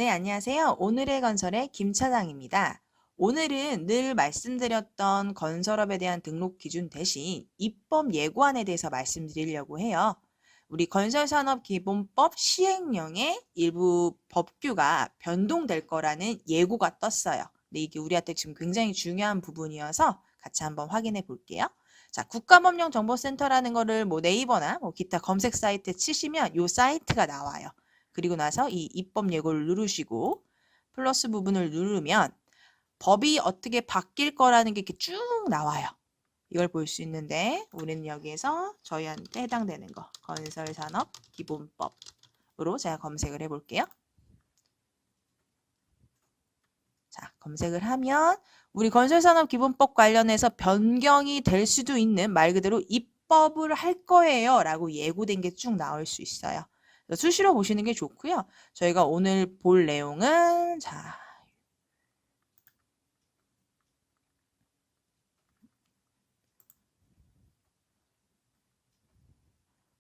네, 안녕하세요. 오늘의 건설의 김 차장입니다. 오늘은 늘 말씀드렸던 건설업에 대한 등록 기준 대신 입법 예고안에 대해서 말씀드리려고 해요. 우리 건설산업기본법 시행령의 일부 법규가 변동될 거라는 예고가 떴어요. 근데 이게 우리한테 지금 굉장히 중요한 부분이어서 같이 한번 확인해 볼게요. 자, 국가법령정보센터라는 거를 뭐 네이버나 뭐 기타 검색 사이트에 치시면 이 사이트가 나와요. 그리고 나서 이 입법 예고를 누르시고 플러스 부분을 누르면 법이 어떻게 바뀔 거라는 게 이렇게 쭉 나와요. 이걸 볼 수 있는데 우리는 여기에서 저희한테 해당되는 거 건설산업기본법으로 제가 검색을 해볼게요. 자, 검색을 하면 우리 건설산업기본법 관련해서 변경이 될 수도 있는 말 그대로 입법을 할 거예요 라고 예고된 게 쭉 나올 수 있어요. 수시로 보시는 게 좋고요. 저희가 오늘 볼 내용은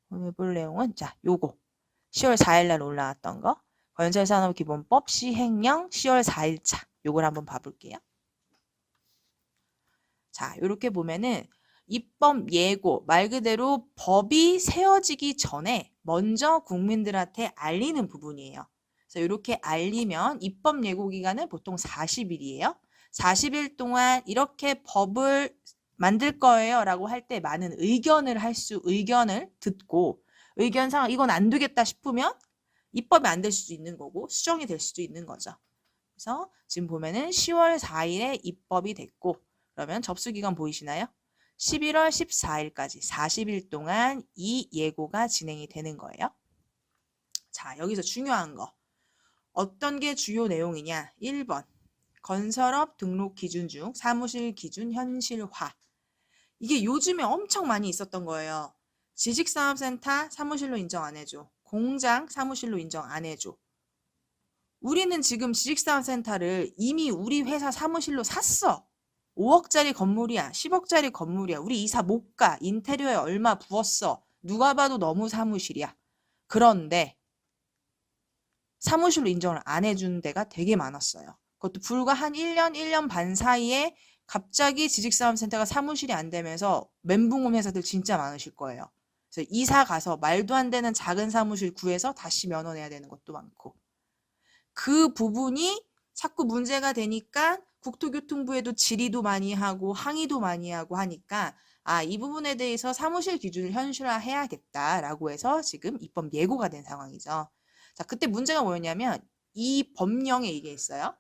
오늘 볼 내용은 요거 10월 4일 날 올라왔던 거 건설산업기본법 시행령 10월 4일차 요걸 한번 봐볼게요. 자, 이렇게 보면은 입법 예고 말 그대로 법이 세워지기 전에 먼저 국민들한테 알리는 부분이에요. 그래서 이렇게 알리면 입법 예고 기간은 보통 40일이에요. 40일 동안 이렇게 법을 만들 거예요 라고 할 때 많은 의견을 듣고 의견상 이건 안 되겠다 싶으면 입법이 안 될 수도 있는 거고 수정이 될 수도 있는 거죠. 그래서 지금 보면은 10월 4일에 입법이 됐고 그러면 접수기간 보이시나요? 11월 14일까지 40일 동안 이 예고가 진행이 되는 거예요. 자, 여기서 중요한 거. 어떤 게 주요 내용이냐? 1번. 건설업 등록 기준 중 사무실 기준 현실화. 이게 요즘에 엄청 많이 있었던 거예요. 지식산업센터 사무실로 인정 안 해줘. 공장 사무실로 인정 안 해줘. 우리는 지금 지식산업센터를 이미 우리 회사 사무실로 샀어. 5억짜리 건물이야. 10억짜리 건물이야. 우리 이사 못 가. 인테리어에 얼마 부었어. 누가 봐도 너무 사무실이야. 그런데 사무실로 인정을 안 해준 데가 되게 많았어요. 그것도 불과 한 1년, 1년 반 사이에 갑자기 지식산업센터가 사무실이 안 되면서 멘붕 온 회사들 진짜 많으실 거예요. 그래서 이사 가서 말도 안 되는 작은 사무실 구해서 다시 면허내야 되는 것도 많고. 그 부분이 자꾸 문제가 되니까 국토교통부에도 질의도 많이 하고 항의도 많이 하고 하니까 이 부분에 대해서 사무실 기준을 현실화해야겠다라고 해서 지금 입법 예고가 된 상황이죠. 자, 그때 문제가 뭐였냐면 이 법령에 이게 있어요.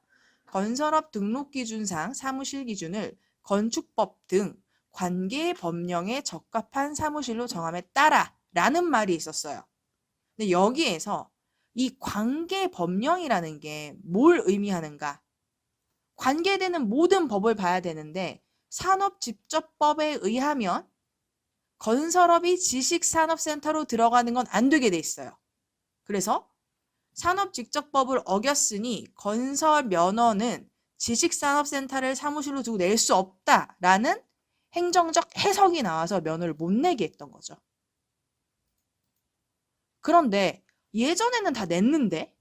건설업 등록기준상 사무실 기준을 건축법 등 관계 법령에 적합한 사무실로 정함에 따라 라는 말이 있었어요. 근데 여기에서 이 관계 법령이라는 게 뭘 의미하는가? 관계되는 모든 법을 봐야 되는데 산업집적법에 의하면 건설업이 지식산업센터로 들어가는 건 안 되게 돼 있어요. 그래서 산업직접법을 어겼으니 건설 면허는 지식산업센터를 사무실로 두고 낼 수 없다라는 행정적 해석이 나와서 면허를 못 내게 했던 거죠. 그런데 예전에는 다 냈는데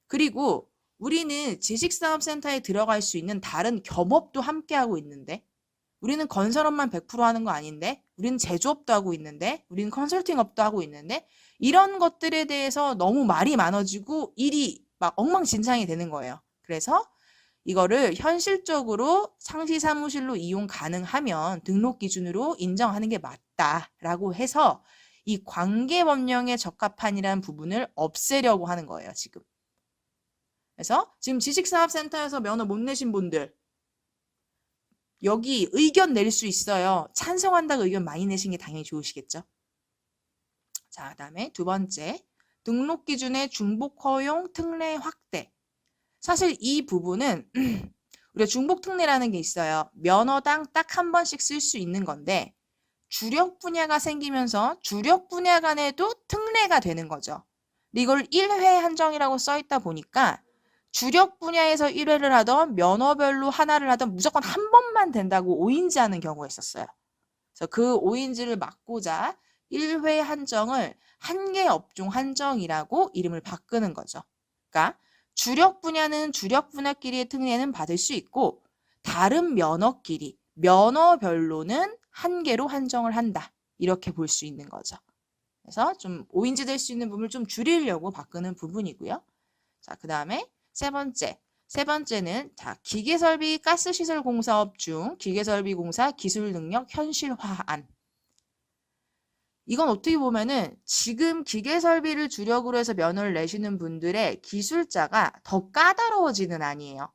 그리고 우리는 지식산업센터에 들어갈 수 있는 다른 겸업도 함께 하고 있는데 우리는 건설업만 100% 하는 거 아닌데 우리는 제조업도 하고 있는데 우리는 컨설팅업도 하고 있는데 이런 것들에 대해서 너무 말이 많아지고 일이 막 엉망진창이 되는 거예요. 그래서 이거를 현실적으로 상시 사무실로 이용 가능하면 등록 기준으로 인정하는 게 맞다라고 해서 이 관계법령에 적합한이라는 부분을 없애려고 하는 거예요, 지금. 그래서 지금 지식산업센터에서 면허 못 내신 분들 여기 의견 낼 수 있어요. 찬성한다고 의견 많이 내신 게 당연히 좋으시겠죠. 자, 그다음에 두 번째, 등록 기준의 중복 허용 특례 확대. 사실 이 부분은 우리가 중복 특례라는 게 있어요. 면허당 딱 한 번씩 쓸 수 있는 건데 주력 분야가 생기면서 주력 분야 간에도 특례가 되는 거죠. 근데 이걸 1회 한정이라고 써 있다 보니까 주력 분야에서 1회를 하던 면허별로 하나를 하던 무조건 한 번만 된다고 오인지하는 경우가 있었어요. 그래서 그 오인지를 막고자 1회 한정을 한계 업종 한정이라고 이름을 바꾸는 거죠. 그러니까 주력 분야는 주력 분야끼리의 특례는 받을 수 있고 다른 면허끼리, 면허별로는 한 개로 한정을 한다. 이렇게 볼 수 있는 거죠. 그래서 좀 오인지 될 수 있는 부분을 좀 줄이려고 바꾸는 부분이고요. 자, 그 다음에 세 번째는 자, 기계설비 가스시설공사업 중 기계설비공사 기술능력 현실화안. 이건 어떻게 보면은 지금 기계설비를 주력으로 해서 면허를 내시는 분들의 기술자가 더 까다로워지는 안이에요.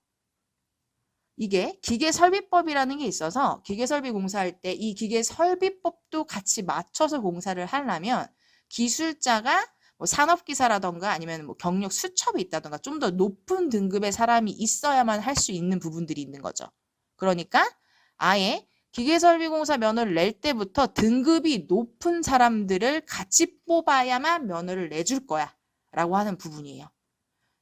이게 기계설비법이라는 게 있어서 기계설비 공사할 때 이 기계설비법도 같이 맞춰서 공사를 하려면 기술자가 뭐 산업기사라던가 아니면 뭐 경력 수첩이 있다던가 좀 더 높은 등급의 사람이 있어야만 할 수 있는 부분들이 있는 거죠. 그러니까 아예 기계설비공사 면허를 낼 때부터 등급이 높은 사람들을 같이 뽑아야만 면허를 내줄 거야 라고 하는 부분이에요.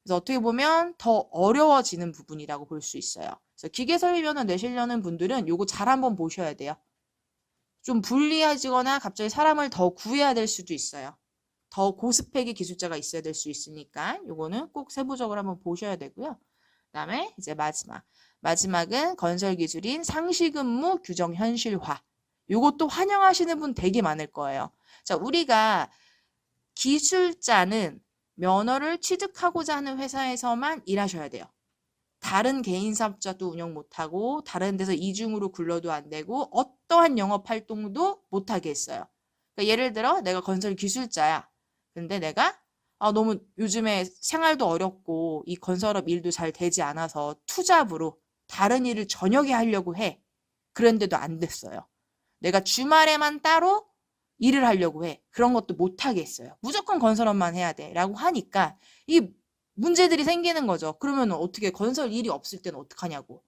그래서 어떻게 보면 더 어려워지는 부분이라고 볼 수 있어요. 그래서 기계설비 면허 내시려는 분들은 요거 잘 한번 보셔야 돼요. 좀 불리해지거나 갑자기 사람을 더 구해야 될 수도 있어요. 더 고스펙의 기술자가 있어야 될 수 있으니까 요거는 꼭 세부적으로 한번 보셔야 되고요. 그다음에 이제 마지막은 건설기술인 상시근무 규정 현실화. 요것도 환영하시는 분 되게 많을 거예요. 자, 우리가 기술자는 면허를 취득하고자 하는 회사에서만 일하셔야 돼요. 다른 개인 사업자도 운영 못하고 다른 데서 이중으로 굴러도 안 되고 어떠한 영업 활동도 못하게 했어요. 그러니까 예를 들어 내가 건설 기술자야. 근데 내가 너무 요즘에 생활도 어렵고 이 건설업 일도 잘 되지 않아서 투잡으로 다른 일을 저녁에 하려고 해. 그런데도 안 됐어요. 내가 주말에만 따로 일을 하려고 해. 그런 것도 못하게 했어요. 무조건 건설업만 해야 돼. 라고 하니까 이 문제들이 생기는 거죠. 그러면 어떻게 건설 일이 없을 때는 어떡하냐고.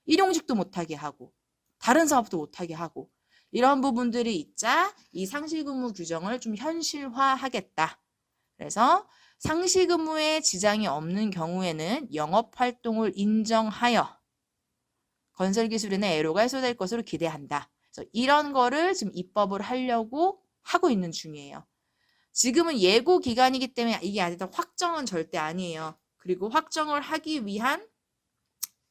일용직도 못하게 하고 다른 사업도 못하게 하고 이런 부분들이 있자 이 상시근무 규정을 좀 현실화하겠다. 그래서 상시근무에 지장이 없는 경우에는 영업활동을 인정하여 건설기술인의 애로가 해소될 것으로 기대한다. 그래서 이런 거를 지금 입법을 하려고 하고 있는 중이에요. 지금은 예고 기간이기 때문에 이게 아직 확정은 절대 아니에요. 그리고 확정을 하기 위한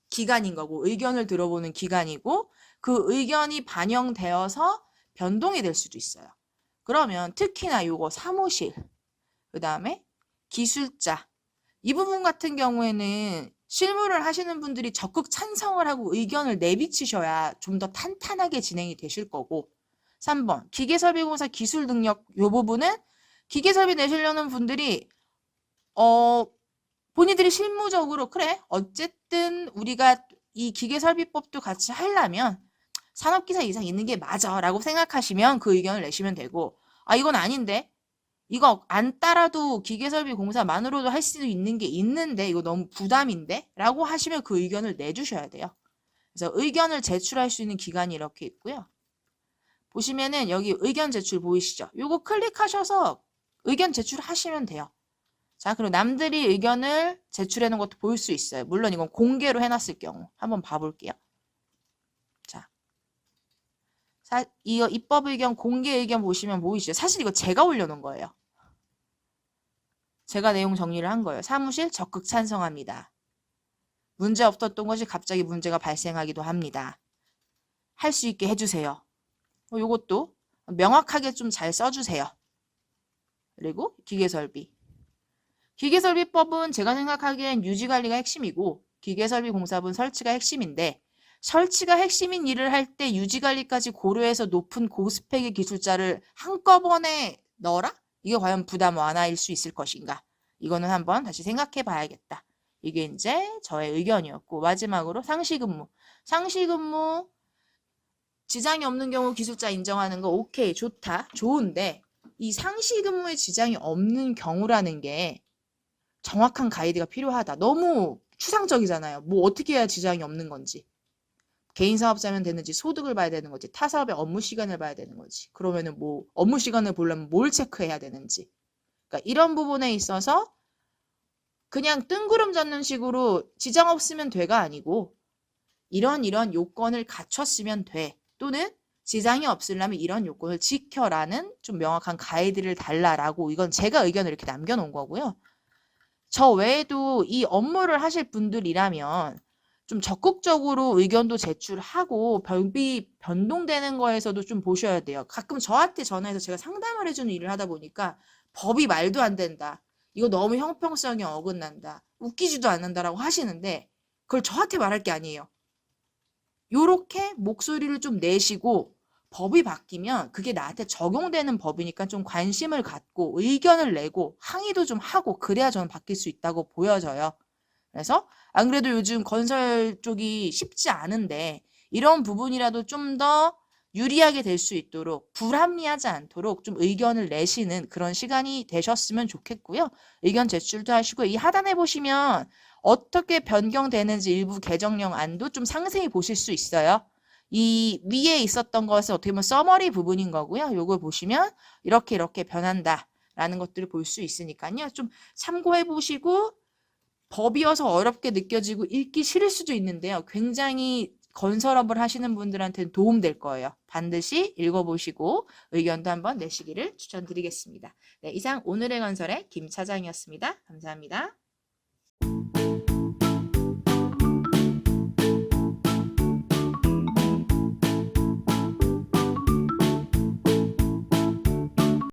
기간인 거고 의견을 들어보는 기간이고 그 의견이 반영되어서 변동이 될 수도 있어요. 그러면 특히나 요거 사무실, 그 다음에 기술자 이 부분 같은 경우에는 실무를 하시는 분들이 적극 찬성을 하고 의견을 내비치셔야 좀 더 탄탄하게 진행이 되실 거고 3번 기계설비공사 기술능력 요 부분은 기계설비 내시려는 분들이 본인들이 실무적으로 그래 어쨌든 우리가 이 기계설비법도 같이 하려면 산업기사 이상 있는 게 맞아 라고 생각하시면 그 의견을 내시면 되고 이건 아닌데 이거 안 따라도 기계설비공사만으로도 할 수 있는 게 있는데 이거 너무 부담인데 라고 하시면 그 의견을 내주셔야 돼요. 그래서 의견을 제출할 수 있는 기간이 이렇게 있고요. 보시면은 여기 의견 제출 보이시죠? 요거 클릭하셔서 의견 제출하시면 돼요. 자, 그리고 남들이 의견을 제출해놓은 것도 볼 수 있어요. 물론 이건 공개로 해놨을 경우. 한번 봐볼게요. 자, 이거 입법 의견, 공개 의견 보시면 보이시죠? 사실 이거 제가 올려놓은 거예요. 제가 내용 정리를 한 거예요. 사무실 적극 찬성합니다. 문제 없었던 것이 갑자기 문제가 발생하기도 합니다. 할 수 있게 해주세요. 요것도 명확하게 좀 잘 써주세요. 그리고 기계설비. 기계설비법은 제가 생각하기엔 유지관리가 핵심이고 기계설비공사법은 설치가 핵심인데 설치가 핵심인 일을 할 때 유지관리까지 고려해서 높은 고스펙의 기술자를 한꺼번에 넣어라? 이게 과연 부담 완화일 수 있을 것인가? 이거는 한번 다시 생각해 봐야겠다. 이게 이제 저의 의견이었고 마지막으로 상시근무. 상시근무 지장이 없는 경우 기술자 인정하는 거 오케이 좋다 좋은데 이 상시근무에 지장이 없는 경우라는 게 정확한 가이드가 필요하다. 너무 추상적이잖아요. 뭐 어떻게 해야 지장이 없는 건지. 개인 사업자면 되는지 소득을 봐야 되는 거지. 타 사업의 업무 시간을 봐야 되는 거지. 그러면은 뭐 업무 시간을 보려면 뭘 체크해야 되는지. 그러니까 이런 부분에 있어서 그냥 뜬구름 잡는 식으로 지장 없으면 돼가 아니고 이런 요건을 갖췄으면 돼. 또는 지장이 없으려면 이런 요건을 지켜라는 좀 명확한 가이드를 달라라고 이건 제가 의견을 이렇게 남겨놓은 거고요. 저 외에도 이 업무를 하실 분들이라면 좀 적극적으로 의견도 제출하고 법이 변동되는 거에서도 좀 보셔야 돼요. 가끔 저한테 전화해서 제가 상담을 해주는 일을 하다 보니까 법이 말도 안 된다. 이거 너무 형평성이 어긋난다. 웃기지도 않는다라고 하시는데 그걸 저한테 말할 게 아니에요. 요렇게 목소리를 좀 내시고 법이 바뀌면 그게 나한테 적용되는 법이니까 좀 관심을 갖고 의견을 내고 항의도 좀 하고 그래야 저는 바뀔 수 있다고 보여져요. 그래서 안 그래도 요즘 건설 쪽이 쉽지 않은데 이런 부분이라도 좀 더 유리하게 될 수 있도록 불합리하지 않도록 좀 의견을 내시는 그런 시간이 되셨으면 좋겠고요. 의견 제출도 하시고 이 하단에 보시면 어떻게 변경되는지 일부 개정령 안도 좀 상세히 보실 수 있어요. 이 위에 있었던 것은 어떻게 보면 서머리 부분인 거고요. 요걸 보시면 이렇게 변한다 라는 것들을 볼 수 있으니까요. 좀 참고해 보시고 법이어서 어렵게 느껴지고 읽기 싫을 수도 있는데요. 굉장히 건설업을 하시는 분들한테는 도움될 거예요. 반드시 읽어보시고 의견도 한번 내시기를 추천드리겠습니다. 네, 이상 오늘의 건설의 김 차장이었습니다. 감사합니다.